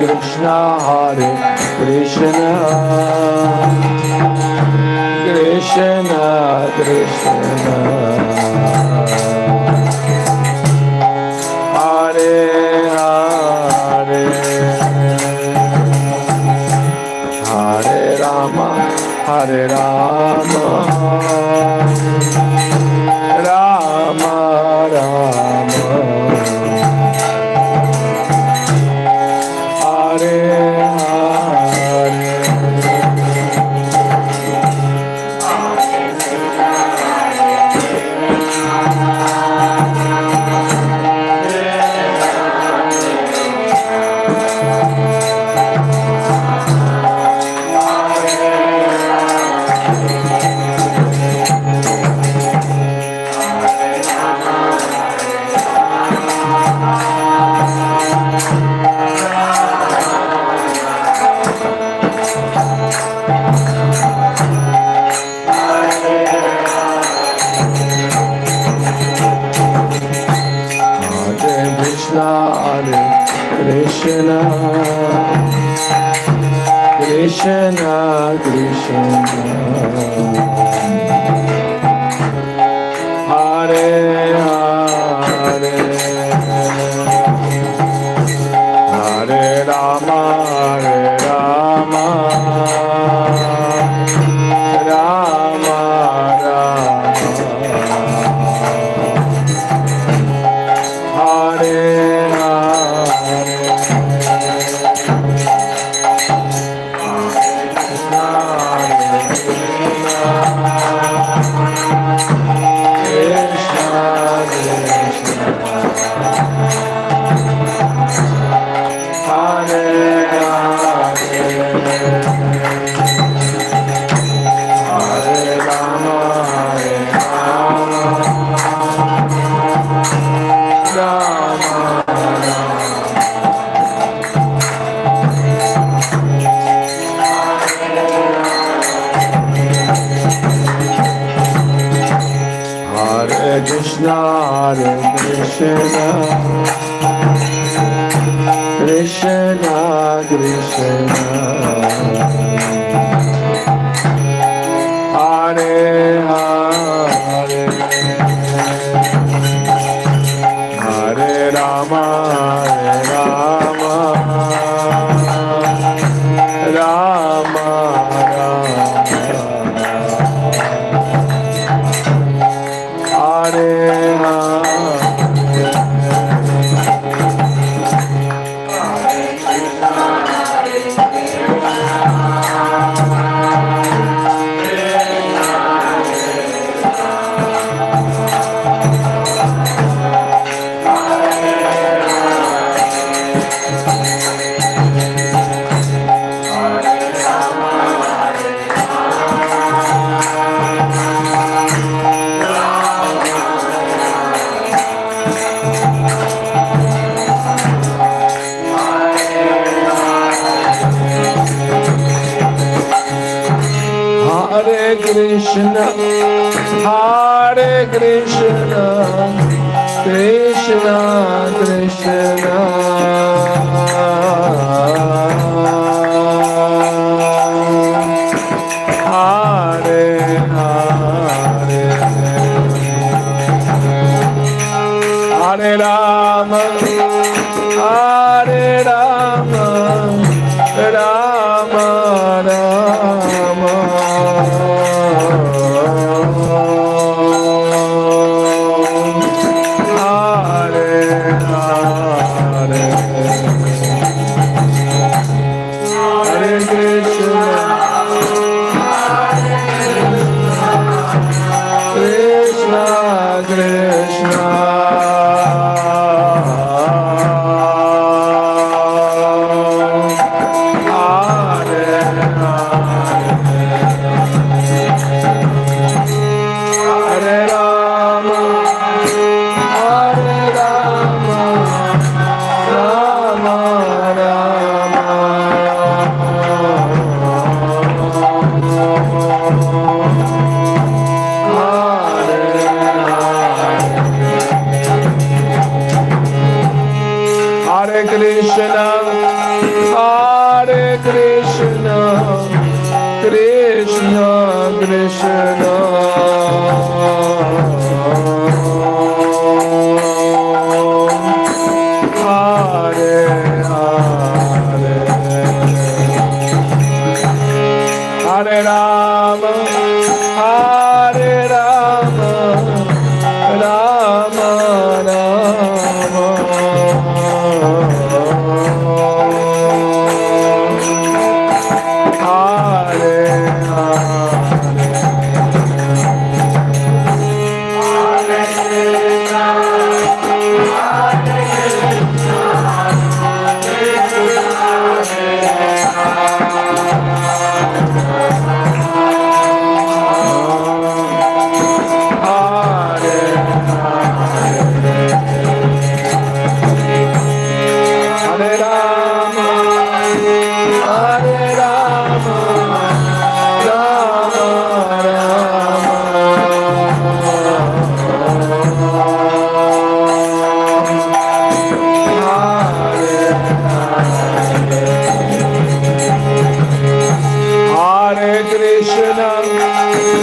Krishna, Krishna Krishna, Hare Hare, Hare Rama, Hare Rama, Rama Rama, Hare Hare. Krishna, Krishna Krishna, Hare Hare, Hare Rama, Hare Rama, Rama Rama, Hare Krishna, Krishna Krishna, Hare Hare, Hare Rama, Hare Rama, Rama Rama, Hare Krishna, Hare Krishna, Krishna Krishna, Hare Hare, Hare Rama, Hare Rama, Rama Rama, Krishna,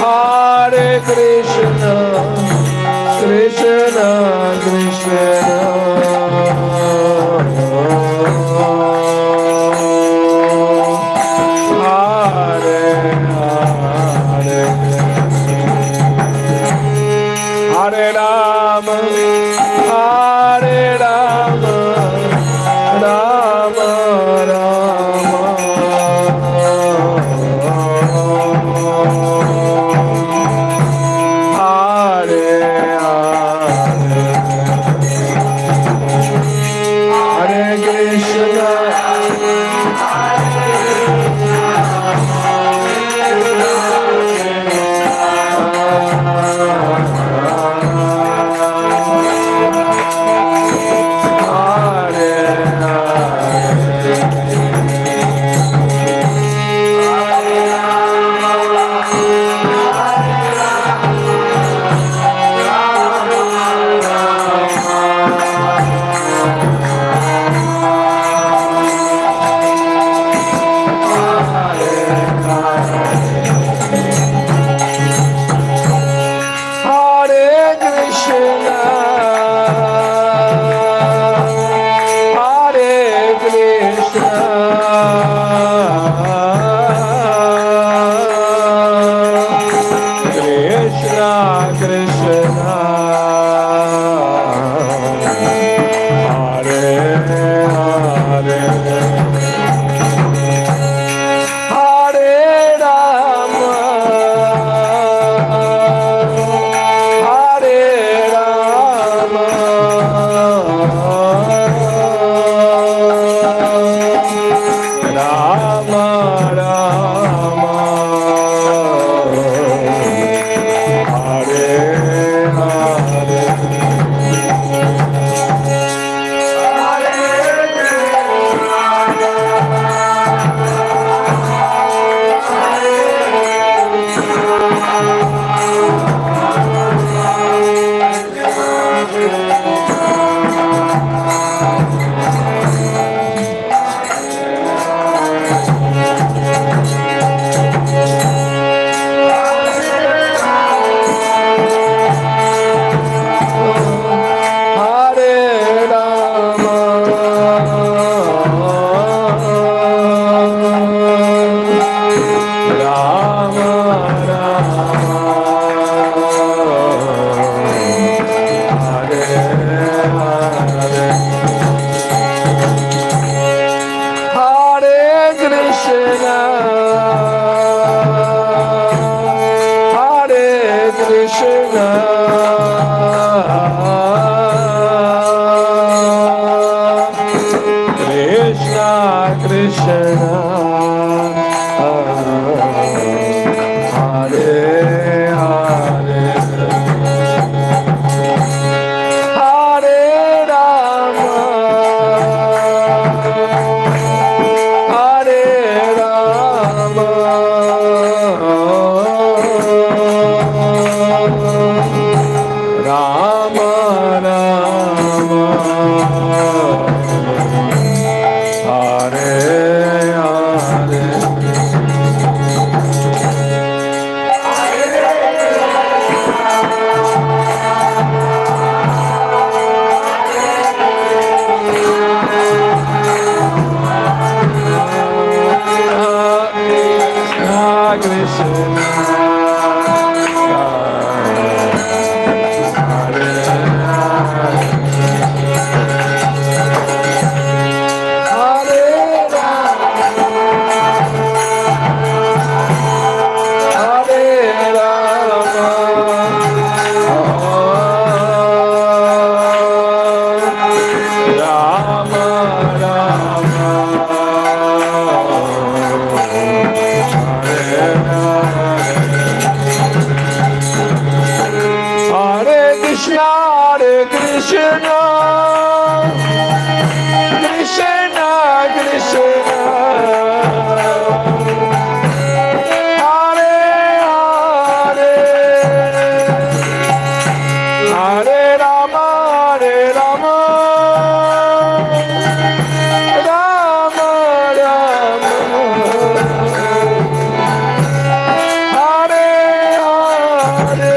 Hare Krishna, Krishna, Krishna, Hare Hare, Hare Rama, Hare Rama, Rama Rama, Hare Hare.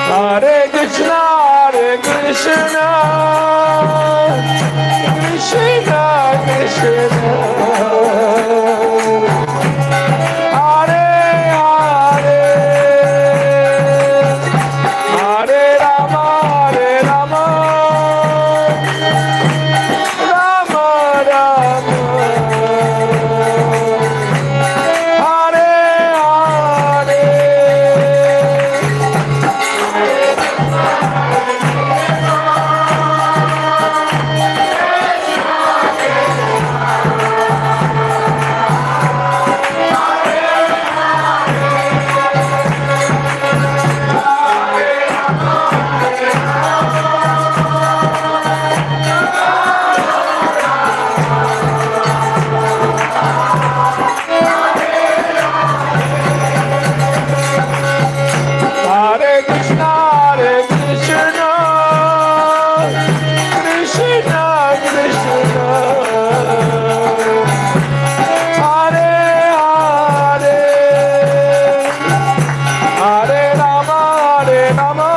Hare Krishna, Krishna, Krishna, Krishna, Hare Hare, Hare Rama, Hare Rama, Rama Rama, Hare Hare. Hare Krishna, Krishna, Krishna, Hare Hare, Hare Rama, Hare Rama,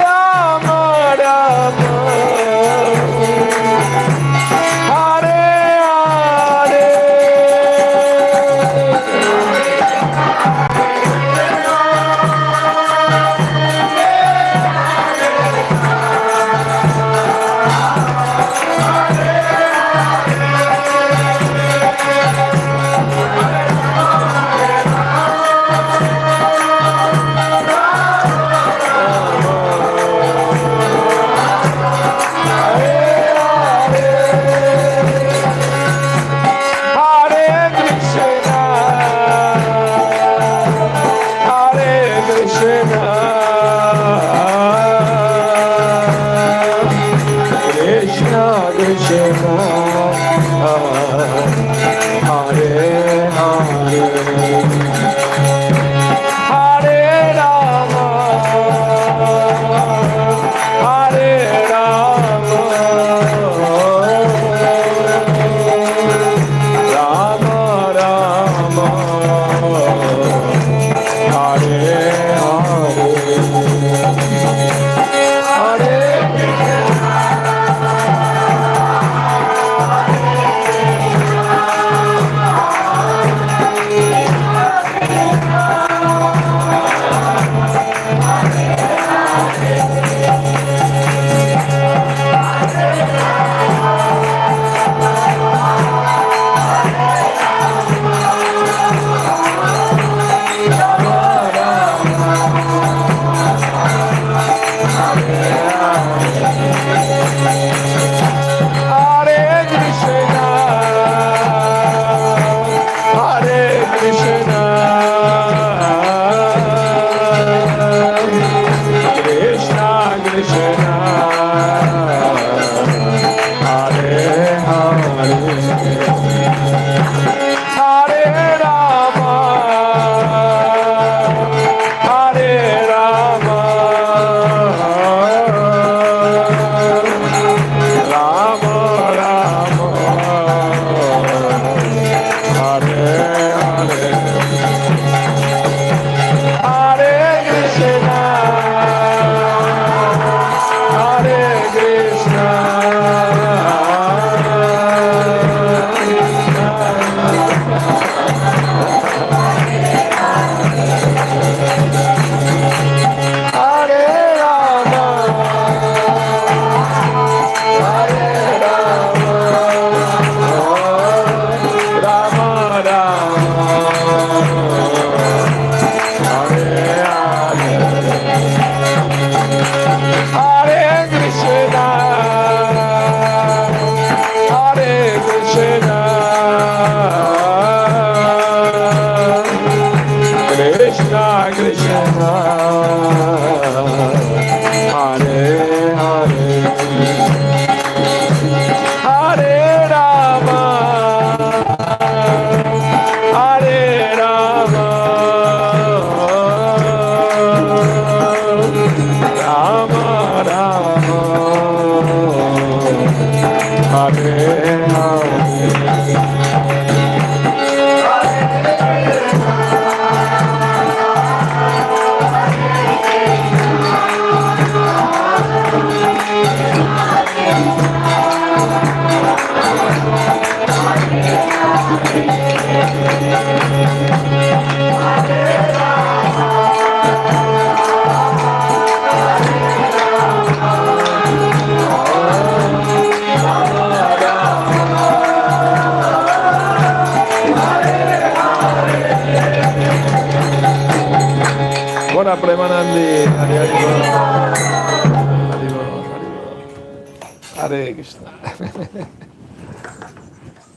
Rama Rama, Hare Hare. Hare Krishna, Hare Krishna, Krishna Krishna, Hare Hare, Hare Rama, Hare Rama, Rama Rama, Hare Hare. Krishna, Hare Hare, Hare Rama, Hare Rama, Rama Rama, Hare Hare. Gaura Premanandi, Hare Hare Krishna.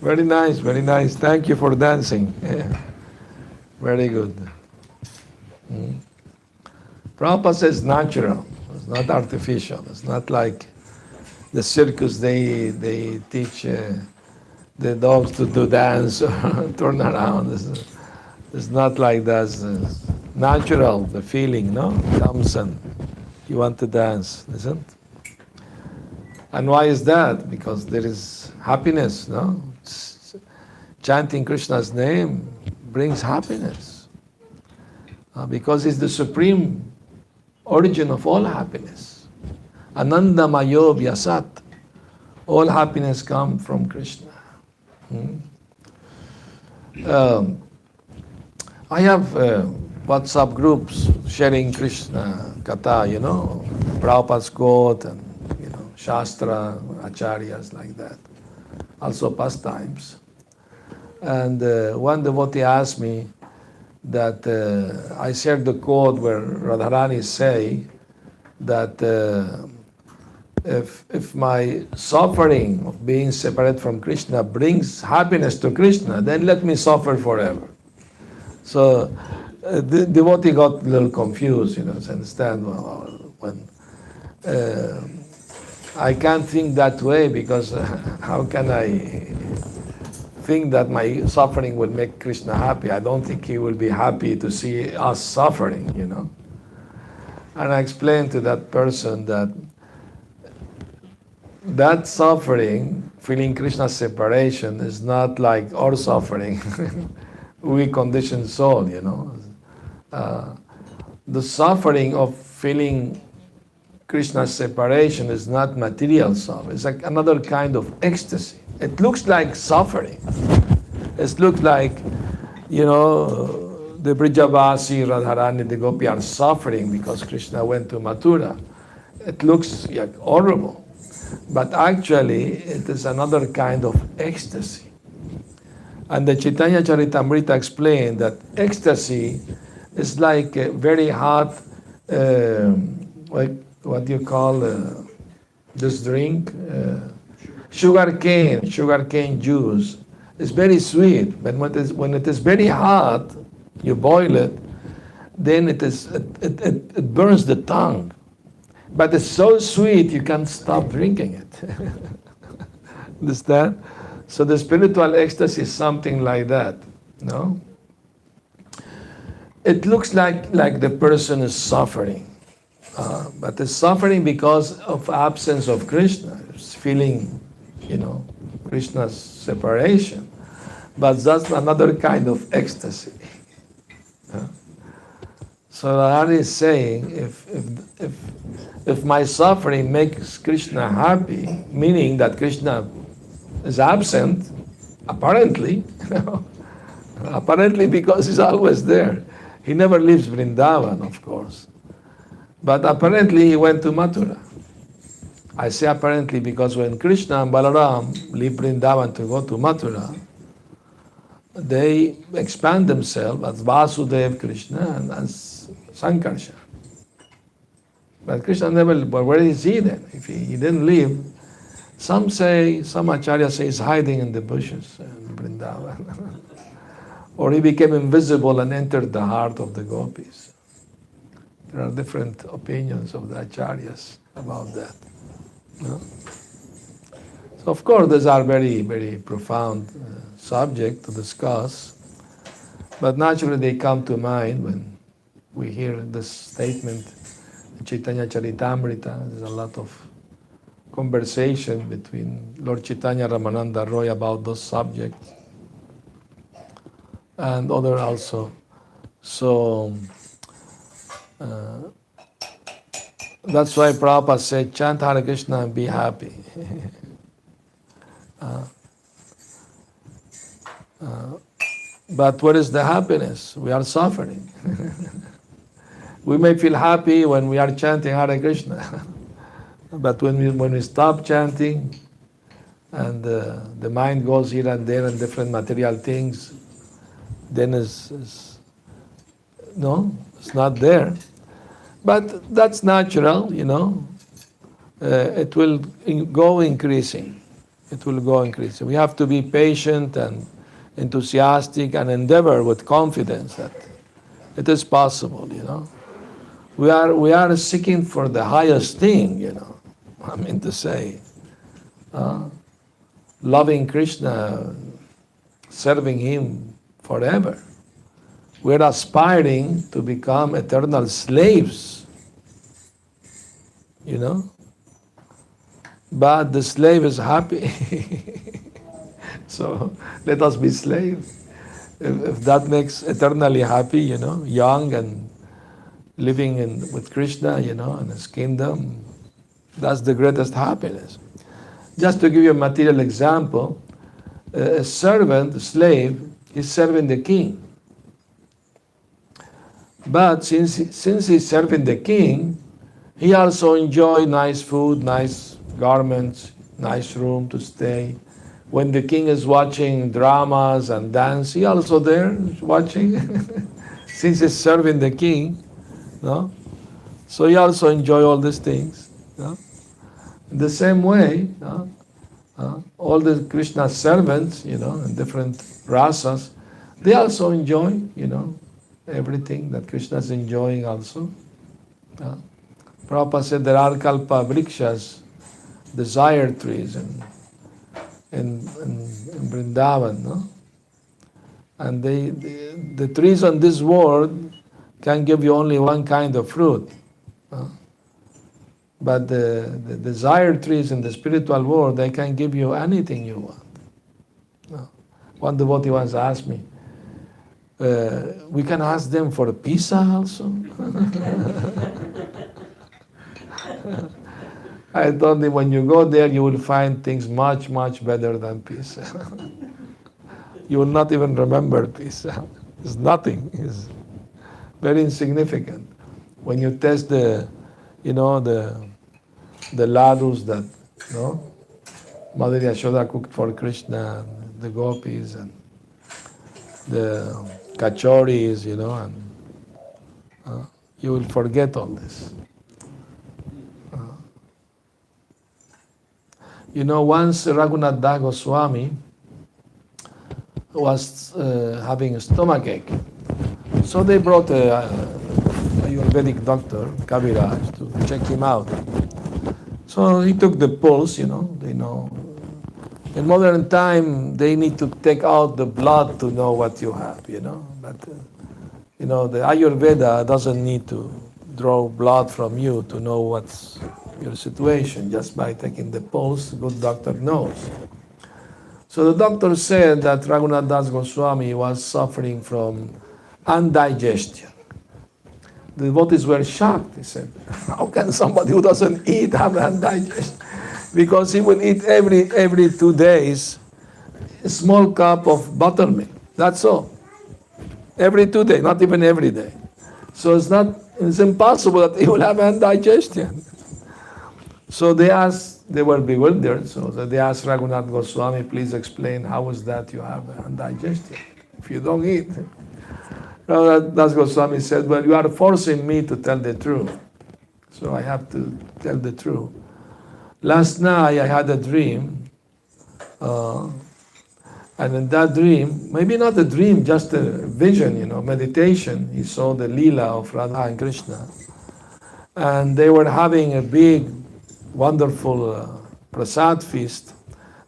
Very nice, very nice. Thank you for dancing. Yeah. Very good. Prabhupada says natural. It's not artificial. It's not like the circus they teach the dogs to do dance or turn around. It's not like that. It's natural, the feeling, no? Comes and you want to dance, isn't it? And why is that? Because there is happiness, no? Chanting Krishna's name brings happiness. Because it's the supreme origin of all happiness. Ananda Mayo Vyasat. All happiness comes from Krishna. I have WhatsApp groups sharing Krishna Katha, Prabhupada's quote and, Shastra, Acharyas like that. Also pastimes. And one devotee asked me that I shared the quote where Radharani say that if my suffering of being separate from Krishna brings happiness to Krishna, then let me suffer forever. So the devotee got a little confused, to understand when I can't think that way because how can I think that my suffering will make Krishna happy? I don't think he will be happy to see us suffering, And I explained to that person that suffering, feeling Krishna's separation, is not like our suffering. We conditioned soul, The suffering of feeling Krishna's separation is not material suffering. It's like another kind of ecstasy. It looks like suffering. It looks like, the Brijavasi, Radharani, the Gopi are suffering because Krishna went to Mathura. It looks like horrible. But actually, it is another kind of ecstasy. And the Chaitanya Charitamrita explained that ecstasy is like a very hot, what do you call this drink? Sugar cane juice. It's very sweet, but when it is very hot, you boil it, then it burns the tongue. But it's so sweet you can't stop drinking it. Understand? So the spiritual ecstasy is something like that, no? It looks like the person is suffering, but it's suffering because of absence of Krishna. It's feeling, Krishna's separation. But that's another kind of ecstasy. So Radharani is saying, if my suffering makes Krishna happy, meaning that Krishna is absent, apparently, apparently because he's always there. He never leaves Vrindavan, of course. But apparently he went to Mathura. I say apparently because when Krishna and Balaram leave Vrindavan to go to Mathura, they expand themselves as Vasudev Krishna and as Sankarsha. But Krishna never, but where is he then? If he didn't leave, some Acharya say he's hiding in the bushes in Vrindavan. Or he became invisible and entered the heart of the gopis. There are different opinions of the acharyas about that. No? So of course, these are very, very profound subject to discuss, but naturally they come to mind when we hear this statement, Chaitanya Charitamrita. There's a lot of conversation between Lord Chaitanya and Ramananda Roy about those subjects, and other also. So that's why Prabhupada said, chant Hare Krishna and be happy. But what is the happiness? We are suffering. We may feel happy when we are chanting Hare Krishna, but when we stop chanting and the mind goes here and there and different material things, then it's not there. But that's natural, it will go increasing. It will go increasing. We have to be patient and enthusiastic and endeavor with confidence that it is possible, We are seeking for the highest thing, I mean to say. Loving Krishna, serving Him forever. We're aspiring to become eternal slaves, But the slave is happy. So let us be slaves. If that makes eternally happy, young and living with Krishna, in His kingdom, that's the greatest happiness. Just to give you a material example, a servant, a slave, is serving the king. But since he's serving the king, he also enjoys nice food, nice garments, nice room to stay. When the king is watching dramas and dance, he also there watching, since he's serving the king, So he also enjoy all these things. In the same way, all the Krishna servants, in different rasas, they also enjoy, everything that Krishna is enjoying also. Prabhupada said there are kalpa vrikshas, desire trees in Vrindavan, And the trees on this world can give you only one kind of fruit. But the desired trees in the spiritual world, they can give you anything you want. One devotee once asked me, we can ask them for a pizza also? I told him, when you go there, you will find things much, much better than pizza. You will not even remember pizza. It's nothing. It's very insignificant. When you taste the ladus that, Mother Yashoda cooked for Krishna, and the gopis, and the kachoris, and you will forget all this. Once Raghunath Das Goswami was having a stomachache. So they brought a Ayurvedic doctor, Kaviraj, to check him out. So he took the pulse, they know. In modern time, they need to take out the blood to know what you have, But, the Ayurveda doesn't need to draw blood from you to know what's your situation. Just by taking the pulse, good doctor knows. So the doctor said that Raghunath Das Goswami was suffering from indigestion. The devotees were shocked. He said, how can somebody who doesn't eat have indigestion? Because he will eat every 2 days a small cup of buttermilk. That's all. Every 2 days, not even every day. So it's impossible that he will have indigestion. So they were bewildered. So they asked Raghunath Goswami, please explain how is that you have indigestion if you don't eat. Raghunath Das Goswami said, well, you are forcing me to tell the truth. So I have to tell the truth. Last night I had a dream, and in that dream, maybe not a dream, just a vision, meditation. He saw the Leela of Radha and Krishna. and they were having a big, wonderful prasad feast,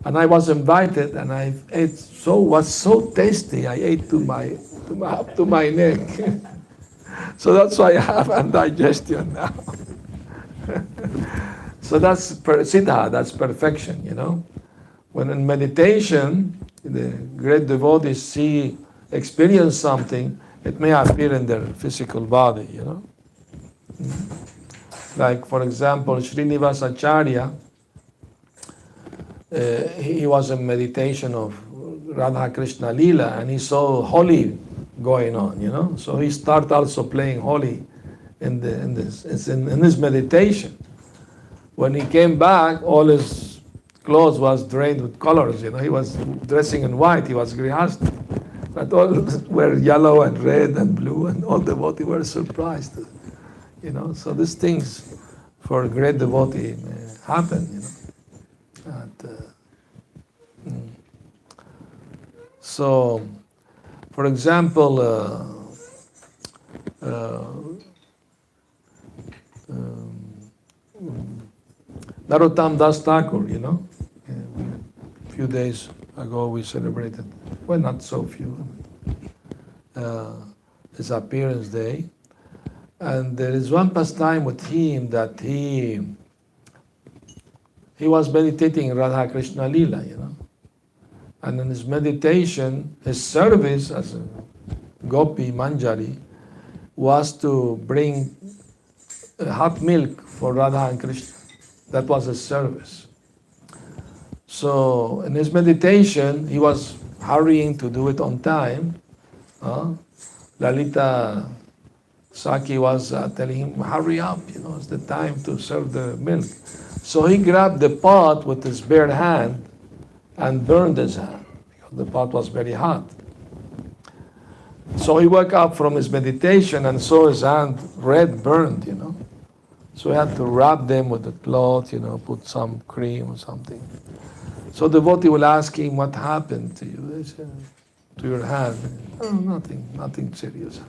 and I was invited, and I ate was so tasty. I ate up to my neck. So that's why I have indigestion now. So that's siddha, that's perfection, you know. When in meditation, the great devotees experience something, it may appear in their physical body, you know. Like, for example, Srinivasacharya, he was in meditation of Radha Krishna Lila, and he saw Holi going on, you know. So he started also playing Holi in his meditation. When he came back, all his clothes was drained with colors, you know. He was dressing in white, he was grihastha. But all were yellow and red and blue, and all devotees were surprised, you know. So these things for a great devotee happen, you know. So, for example, Narottam Das Thakur, you know, a few days ago we celebrated, well, not so few, his appearance day. And there is one pastime with him that he was meditating Radha Krishna Lila, you know. And in his meditation, his service as a gopi manjari was to bring hot milk for Radha and Krishna. That was his service. So in his meditation, he was hurrying to do it on time. Lalita Saki was telling him, hurry up, you know, it's the time to serve the milk. So he grabbed the pot with his bare hand and burned his hand, because the pot was very hot. So he woke up from his meditation and saw his hand red burned, you know. So he had to wrap them with a cloth, you know, put some cream or something. So the devotee will ask him, what happened to you? They said, to your hand? Oh, nothing serious.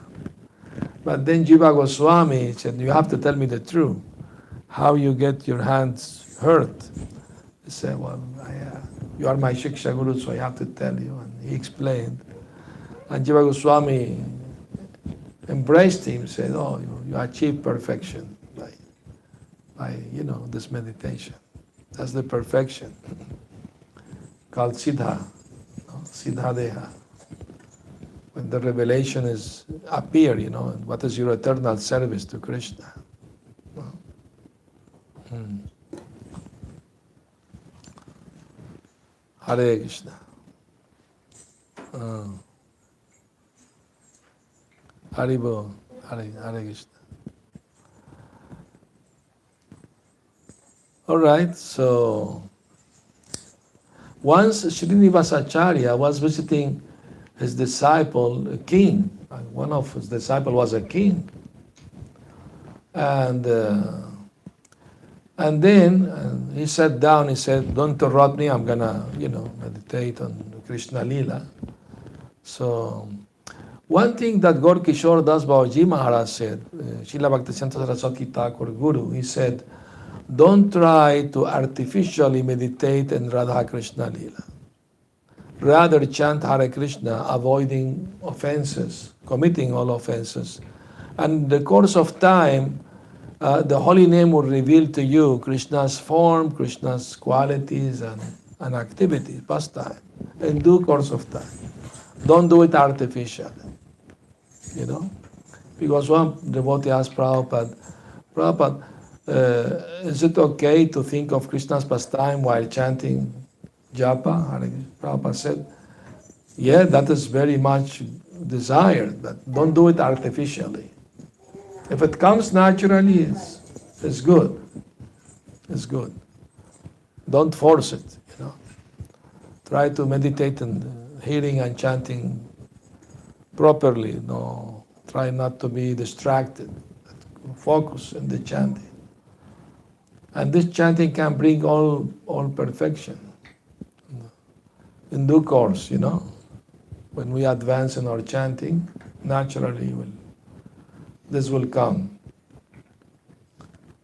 But then Jiva Goswami said, you have to tell me the truth. How you get your hands hurt? He said, well, you are my Shiksha Guru, so I have to tell you. And he explained. And Jiva Goswami embraced him, said, oh, you achieved perfection by you know, this meditation. That's the perfection called Siddha, Siddha Deha. When the revelation is appear, you know, and what is your eternal service to Krishna? Hare Krishna. Haribo, Hare Krishna. All right, so once Srinivasacharya was visiting his disciple, a king. One of his disciples was a king. And then he sat down, he said, don't interrupt me, I'm gonna, you know, meditate on Krishna Lila. So, one thing that Gaur Kishore Das Babaji Maharaj said, Srila Bhaktisiddhanta Saraswati Thakur Guru, he said, don't try to artificially meditate in Radha Krishna Lila. Rather chant Hare Krishna, avoiding offenses, committing all offenses. And in the course of time, the holy name will reveal to you Krishna's form, Krishna's qualities and activities, pastime, in due course of time. Don't do it artificially, you know. Because one devotee asked Prabhupada, is it okay to think of Krishna's pastime while chanting japa? Prabhupada said, yeah, that is very much desired, but don't do it artificially. If it comes naturally, it's good. It's good. Don't force it, you know. Try to meditate in hearing and chanting properly. No, try not to be distracted. Focus in the chanting. And this chanting can bring all perfection. In due course, you know, when we advance in our chanting, naturally this will come.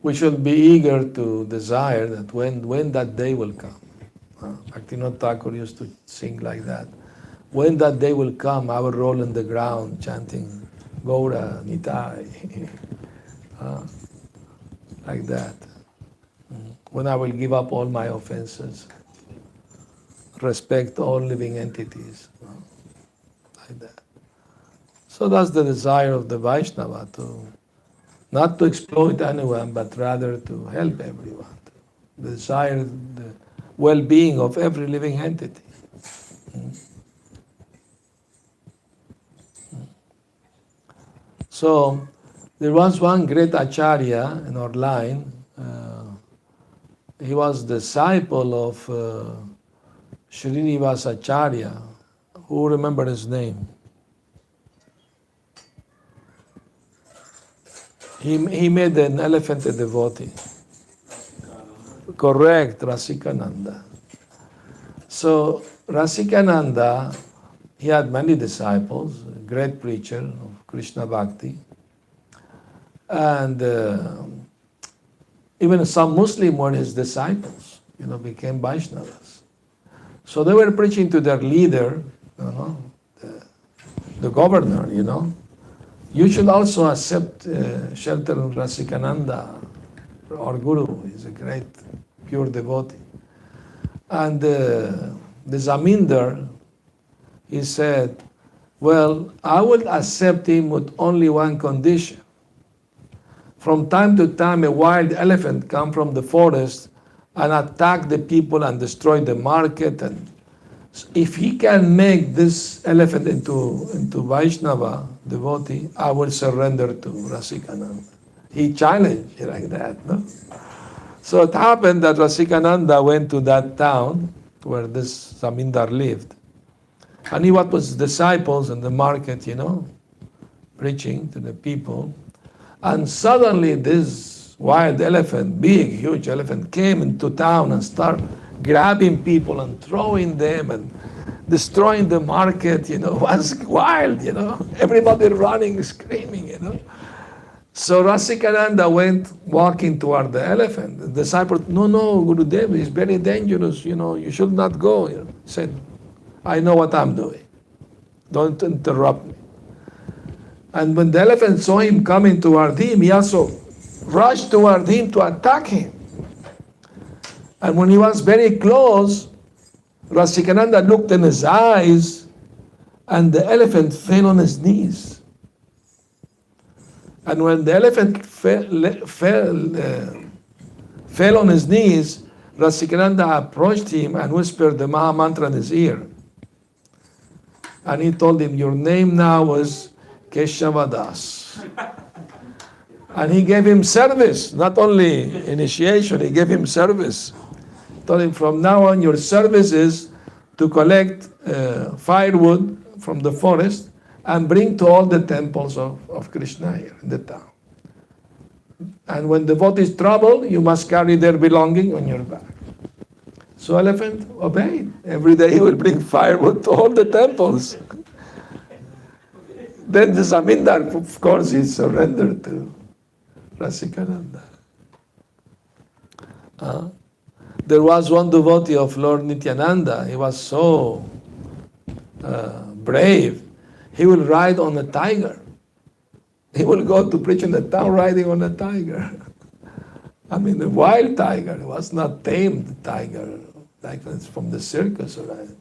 we should be eager to desire that when that day will come. Bhaktivinoda Thakur used to sing like that. When that day will come, I will roll in the ground chanting Gaura, Nitai, like that. When I will give up all my offenses, respect all living entities, like that. So that's the desire of the Vaishnava, not to exploit anyone, but rather to help everyone. The desire the well-being of every living entity. So there was one great acharya in our line. He was disciple of Srinivasa Acharya. Who remember his name? He made an elephant a devotee. Correct, Rasikananda. So Rasikananda, he had many disciples, a great preacher of Krishna Bhakti. And even some Muslim were his disciples, became Vaishnavas. So they were preaching to their leader, the governor, You should also accept shelter in Rasikananda, our guru. He's a great, pure devotee. And the Zamindar, he said, well, I will accept him with only one condition. From time to time, a wild elephant come from the forest and attack the people and destroy the market. And if he can make this elephant into Vaishnava devotee, I will surrender to Rasikananda. He challenged like that, no? So it happened that Rasikananda went to that town where this Zamindar lived. And he was with his disciples in the market, preaching to the people. And suddenly this wild elephant, big, huge elephant, came into town and started grabbing people and throwing them and destroying the market, was wild, everybody running, screaming, So Rasikananda went walking toward the elephant. The disciple, no, Gurudev, it's very dangerous, you should not go. He said, I know what I'm doing. Don't interrupt me. And when the elephant saw him coming toward him, he also rushed toward him to attack him. And when he was very close, Rasikananda looked in his eyes, and the elephant fell on his knees. And when the elephant fell on his knees, Rasikananda approached him and whispered the Maha Mantra in his ear. And he told him, your name now is Keshavadas. And he gave him service, not only initiation, he gave him service. Told him, from now on, your service is to collect firewood from the forest and bring to all the temples of Krishna here in the town. And when devotees travel, you must carry their belonging on your back. So elephant obeyed. Every day he will bring firewood to all the temples. Then the Zamindar, of course, he surrendered to Rasikananda. There was one devotee of Lord Nityananda. He was so brave. He will ride on a tiger. He will go to preach in the town riding on a tiger. I mean, a wild tiger. It was not tamed tiger, like it's from the circus or anything.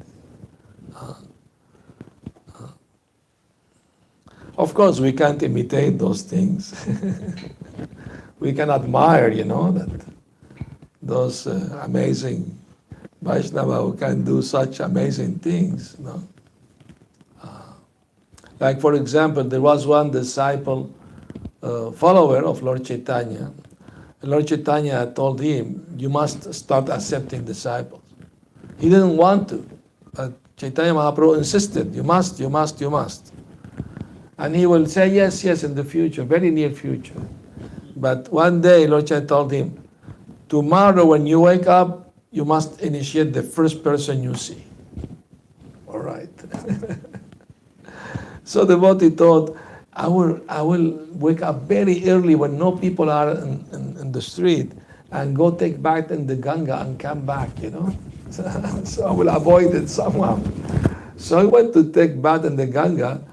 Of course, we can't imitate those things. We can admire, that those amazing Vaishnava who can do such amazing things. Like, for example, there was one disciple, follower of Lord Chaitanya. Lord Chaitanya told him, you must start accepting disciples. He didn't want to, but Chaitanya Mahaprabhu insisted, you must. And he will say yes in the future, very near future. But one day, Lord Chaitanya told him, tomorrow when you wake up, you must initiate the first person you see. All right. So the devotee thought, I will wake up very early when no people are in on the street and go take bath in the Ganga and come back, So I will avoid it somehow. So he went to take bath in the Ganga,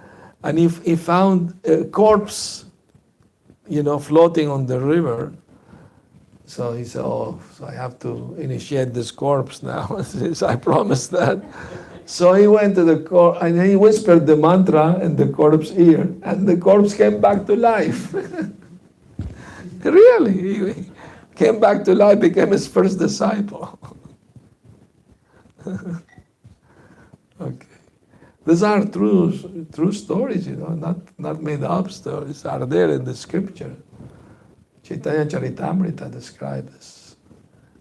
and he found a corpse, floating on the river. So he said, oh, so I have to initiate this corpse now. I promised that. So he went to the corpse, and he whispered the mantra in the corpse's ear, and the corpse came back to life. Really, he came back to life, became his first disciple. Okay. These are true stories, not made up stories, are there in the scripture. Chaitanya Charitamrita describes this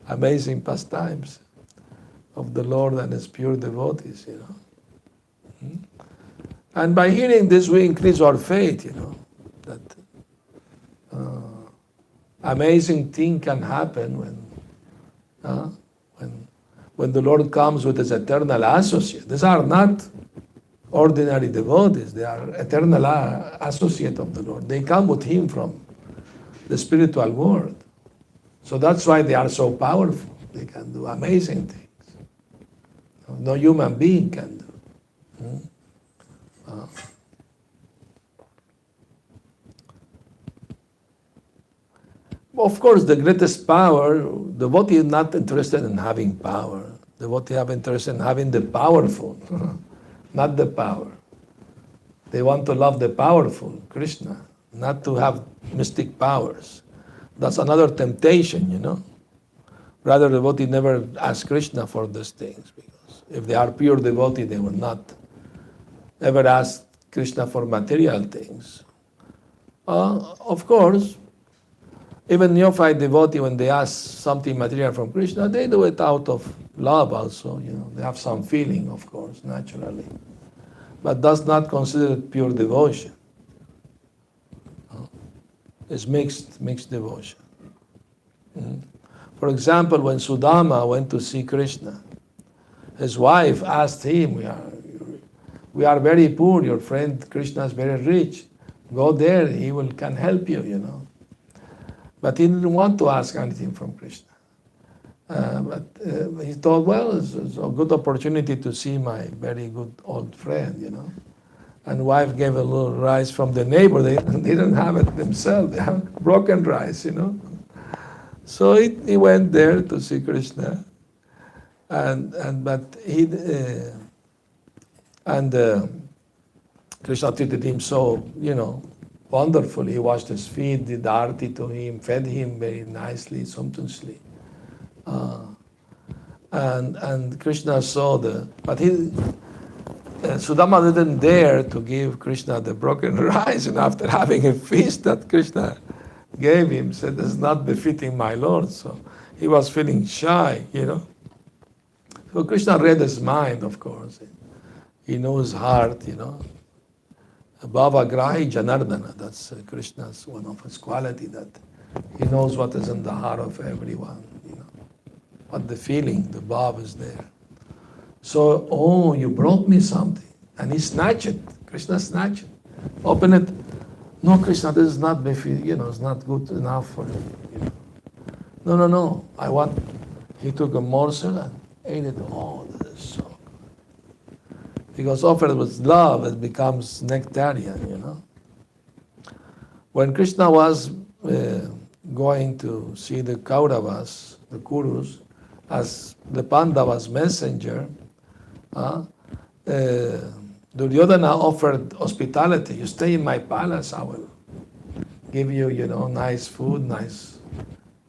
amazing pastimes of the Lord and his pure devotees, And by hearing this, we increase our faith, that amazing thing can happen when the Lord comes with his eternal associate. These are not ordinary devotees. They are eternal associate of the Lord. They come with him from the spiritual world. So that's why they are so powerful. They can do amazing things. No human being can do. Of course, the greatest power, devotee is not interested in having power. Devotee have interest in having the powerful, not the power. They want to love the powerful, Krishna, not to have mystic powers. That's another temptation, Rather, devotee never ask Krishna for these things, because if they are pure devotee, they will not ever ask Krishna for material things. Of course, even neophyte devotee, when they ask something material from Krishna, they do it out of love also, They have some feeling, of course, naturally. But that's not considered pure devotion. It's mixed devotion. For example, when Sudama went to see Krishna, his wife asked him, we are very poor, your friend Krishna is very rich. Go there, he can help you, But he didn't want to ask anything from Krishna. But he thought, well, it's a good opportunity to see my very good old friend, And wife gave a little rice from the neighbor. They didn't have it themselves. They have broken rice, So he went there to see Krishna, Krishna treated him so, wonderful. He washed his feet, did arti to him, fed him very nicely, sumptuously. And Krishna saw but Sudama didn't dare to give Krishna the broken rice, and after having a feast that Krishna gave him, said, this is not befitting my Lord. So he was feeling shy, So Krishna read his mind, of course. He knows his heart, Bhavagrahi Janardana, that's Krishna's one of his quality, that he knows what is in the heart of everyone, What the feeling, the bhav is there. So, oh, you brought me something. And he snatched it. Krishna snatched it. Open it. No, Krishna, this is not it's not good enough for you. No, I want. He took a morsel and ate it. Oh, this is so good. Because offered with love, it becomes nectarian, When Krishna was going to see the Kauravas, the Kurus, as the Pandavas' messenger, Duryodhana offered hospitality. You stay in my palace, I will give you, nice food, nice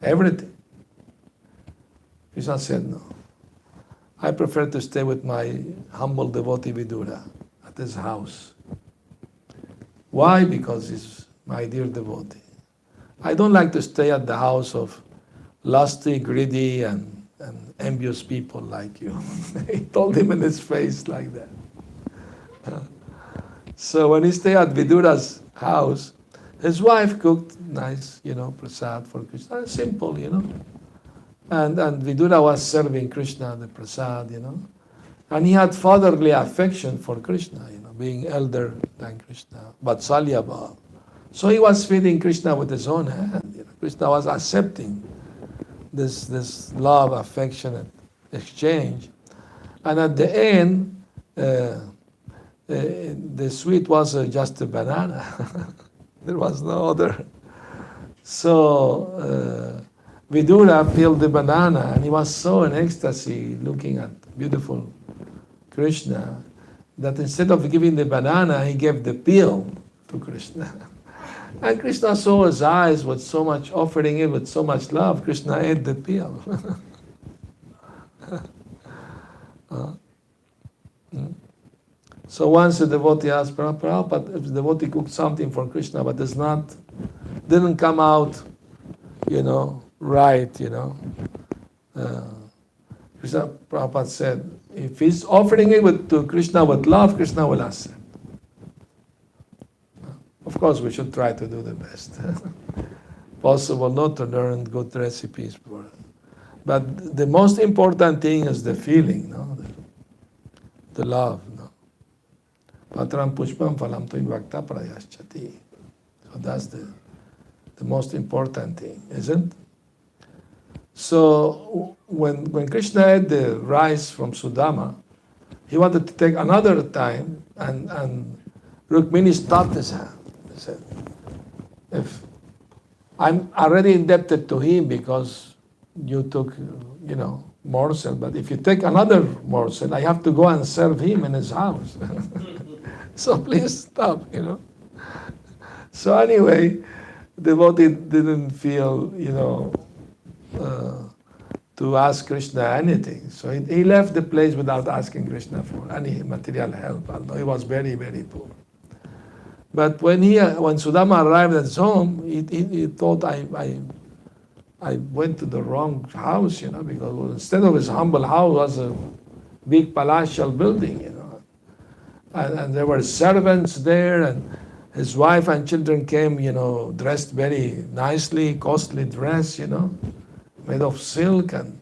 everything. Krishna said, no. I prefer to stay with my humble devotee Vidura at his house. Why? Because he's my dear devotee. I don't like to stay at the house of lusty, greedy, and envious people like you. He told him in his face like that. So when he stayed at Vidura's house, his wife cooked nice, prasad for Krishna. Simple, And Vidura was serving Krishna the prasad, And he had fatherly affection for Krishna, being elder than Krishna, Vatsalya Bhav. So he was feeding Krishna with his own hand, Krishna was accepting this love, affectionate exchange. And at the end, the sweet was just a banana. There was no other. So Vidura peeled the banana, and he was so in ecstasy looking at beautiful Krishna that instead of giving the banana, he gave the peel to Krishna. And Krishna saw his eyes with so much, offering it with so much love. Krishna ate the peel. So once a devotee asked Prabhupada, if the devotee cooked something for Krishna, but didn't come out, right, Krishna, Prabhupada said, if he's offering it to Krishna with love, Krishna will accept. Of course, we should try to do the best. Possible not to learn good recipes for it. But the most important thing is the feeling, the love. Patram pushpam phalam tu bhakta prayaschati. So that's the most important thing, isn't it? So when Krishna ate the rice from Sudama, he wanted to take another time, and Rukmini stopped his hand. He said, if I'm already indebted to him because you took, morsel, but if you take another morsel, I have to go and serve him in his house. So please stop, So anyway, the devotee didn't feel, to ask Krishna anything. So he left the place without asking Krishna for any material help, although he was very, very poor. But when Sudama arrived at his home, he thought, I went to the wrong house, because instead of his humble house was a big palatial building, And there were servants there, and his wife and children came, dressed very nicely, costly dress, made of silk, and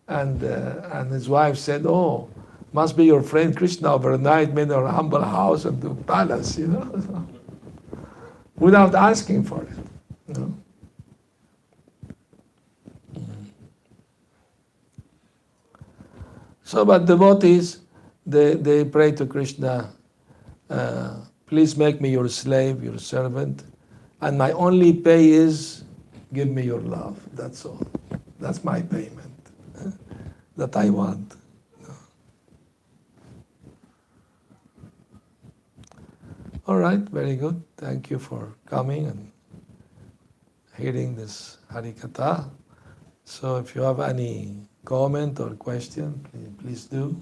and his wife said, "Oh, must be your friend Krishna overnight made our humble house into palace," without asking for it, So, but devotees, they pray to Krishna, please make me your slave, your servant, and my only pay is give me your love. That's all. That's my payment that I want. All right, very good. Thank you for coming and hearing this Harikatha. So if you have any comment or question, please do.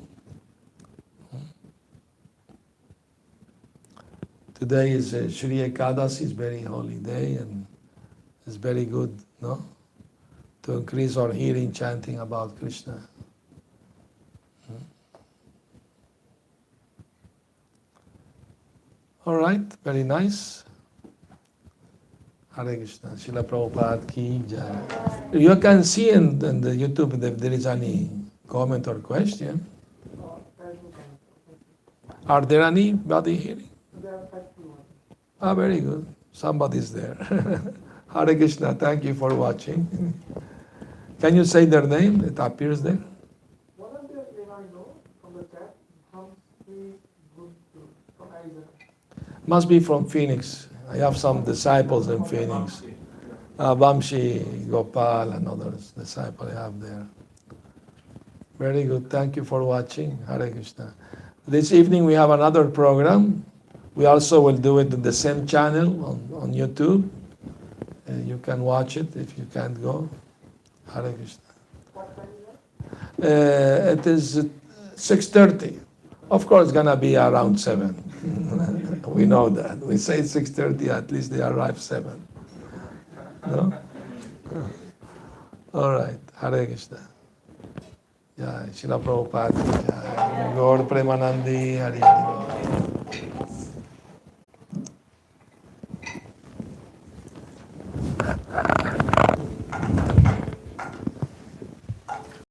Today is Shri Ekadasi, is very holy day, and it's very good, to increase our hearing, chanting about Krishna. All right, very nice. Hare Krishna, Srila Prabhupada ki jai. You can see in the YouTube if there is any comment or question. Are there anybody hearing? Very good. Somebody's there. Hare Krishna, thank you for watching. Can you say their name? It appears there. One of their name I know from the chat, from Arizona. Must be from Phoenix. I have some disciples in Phoenix. Vamshi, Gopal, and others disciples I have there. Very good. Thank you for watching. Hare Krishna. This evening we have another program. We also will do it in the same channel on YouTube. You can watch it if you can't go. Hare Krishna. What time is It is 6:30. Of course, it's gonna be around 7. We know that. We say 6:30. At least they arrive 7. No? All right. Hare Krishna. Jai Srila Prabhupada. Jai Gaura Premanandi. Hari Hari.